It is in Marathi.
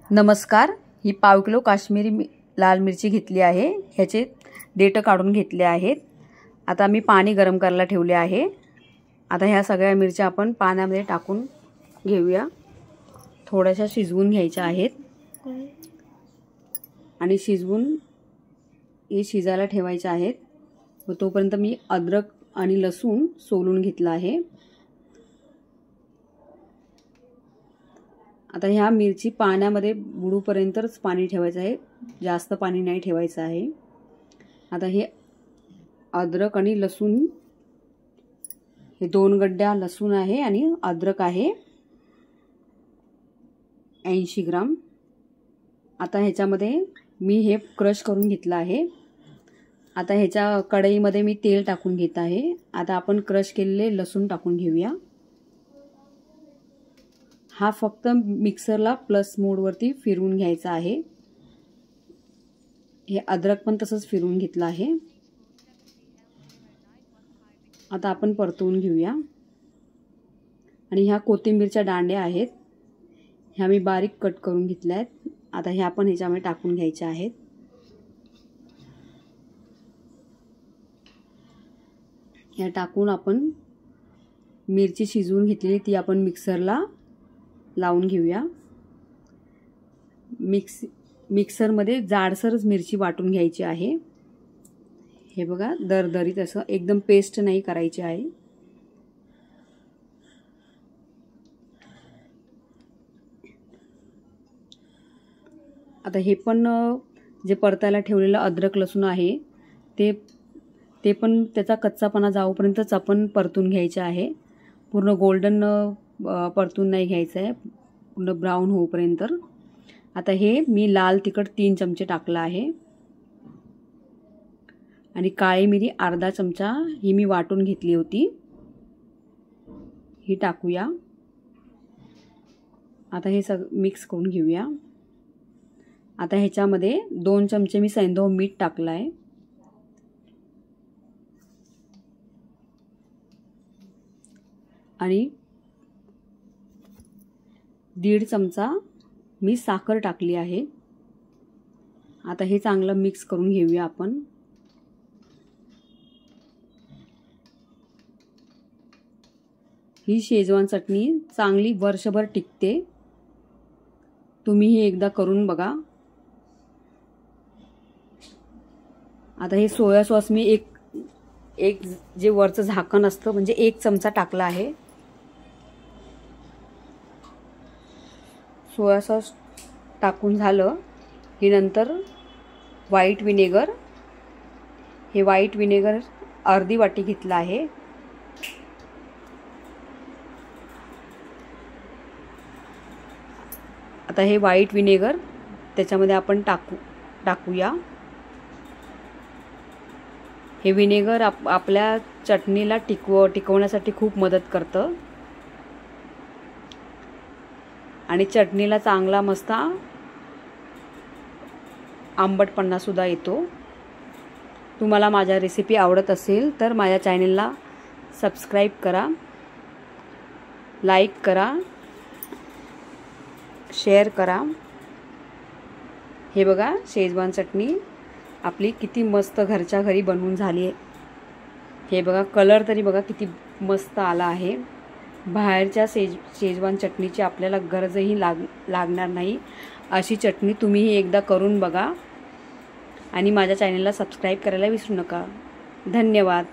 नमस्कार। ही पाव किलो काश्मीरी लाल मिरची घेतली आहे। ह्याचे देठ काढून घेतले आहेत। आता मी पाणी गरम करायला ठेवले आहे। आता ह्या सगळ्या मिरच्या आपण पाण्यामध्ये टाकून घेऊया। थोड्याशा शिजवून घ्यायच्या आहेत आणि हे शिजायला ठेवायचे आहेत। व तोपर्यंत मी अद्रक आणि लसूण सोलून घेतला आहे। आता ह्या मिरची पाण्यामध्ये बुडूपर्यंतच पाणी ठेवायचं आहे, जास्त पाणी नाही ठेवायचं आहे। आता हे अद्रक आणि लसूण, हे 2 गड्ड्या लसूण आहे आणि अद्रक आहे 80 ग्राम। आता ह्याच्यामध्ये मी हे क्रश करून घेतलं आहे। आता ह्याच्या कढईमध्ये मी तेल टाकून घेत आहे। आता आपण क्रश केलेले लसूण टाकून घेऊया। हा फक्त मिक्सरला प्लस मोडवरती फिरवून घ्यायचा आहे। हे अद्रक पण तसंच फिरवून घेतलं आहे। आता आपण परतवून घेऊया। आणि ह्या कोथिंबीरच्या दांड्या आहेत, ह्या मी बारीक कट करून घेतल्या आहेत। आता ह्या पण ह्याच्यामध्ये टाकून घ्यायच्या आहेत। ह्या टाकून आपण मिरची शिजवून घेतलेली ती आपण मिक्सरला लावून घेऊया। मिक्सरमध्ये जाडसरच मिरची वाटून घ्यायची आहे। हे बघा, दरदरीत असं एकदम पेस्ट नाही करायची आहे। आता हे पण जे परतायला ठेवलेलं अद्रक लसूण आहे ते पण त्याचा कच्चापणा जाऊपर्यंतच आपण परतून घ्यायचे आहे। पूर्ण गोल्डन परतून नाही घ्यायचं आहे, पूर्ण ब्राऊन होईपर्यंत। आता हे मी लाल तिखट 3 चमचे टाकला आहे आणि काळी मिरी अर्धा चमचा ही मी वाटून घेतली होती, ही टाकूया। आता हे सगळं मिक्स करून घेऊया। आता ह्याच्यामध्ये 2 चमचे मी सैंधव मीठ टाकलं आहे आणि 1.5 चमचा मी साखर टाकली आहे। आता हे चांगलं मिक्स करून घेऊया आपण। ही शेजवान चटणी चांगली वर्षभर टिकते, तुम्ही ही एकदा करून बघा। आता हे सोया सॉस मी एक जे वरचं झाकण असतं म्हणजे 1 चमचा टाकला आहे। सोया सॉस टाकून झालं की नंतर व्हाईट विनेगर, हे व्हाईट विनेगर अर्धी वाटी घेतलं आहे। आता हे व्हाईट विनेगर त्याच्यामध्ये आपण टाकूया। हे विनेगर आपल्या चटणीला टिकवण्यासाठी खूप मदत करतं आणि चटणीला चांगला मस्त आंबटपणा सुद्धा येतो। तुम्हाला माझ्या रेसिपी आवडत असेल तर माझ्या चॅनलला सबस्क्राईब करा, लाईक करा, शेअर करा। हे बघा, शेजवान चटणी आपली किती मस्त घरच्या घरी बनवून झाली आहे। हे बघा, कलर तरी बघा किती मस्त आला आहे। बाहेरच्या शेजवान चटणीची आपल्याला गरजही लागणार नाही। अशी चटणी तुम्हीही एकदा करून बघा आणि माझ्या चॅनलला सबस्क्राईब करायला विसरू नका। धन्यवाद।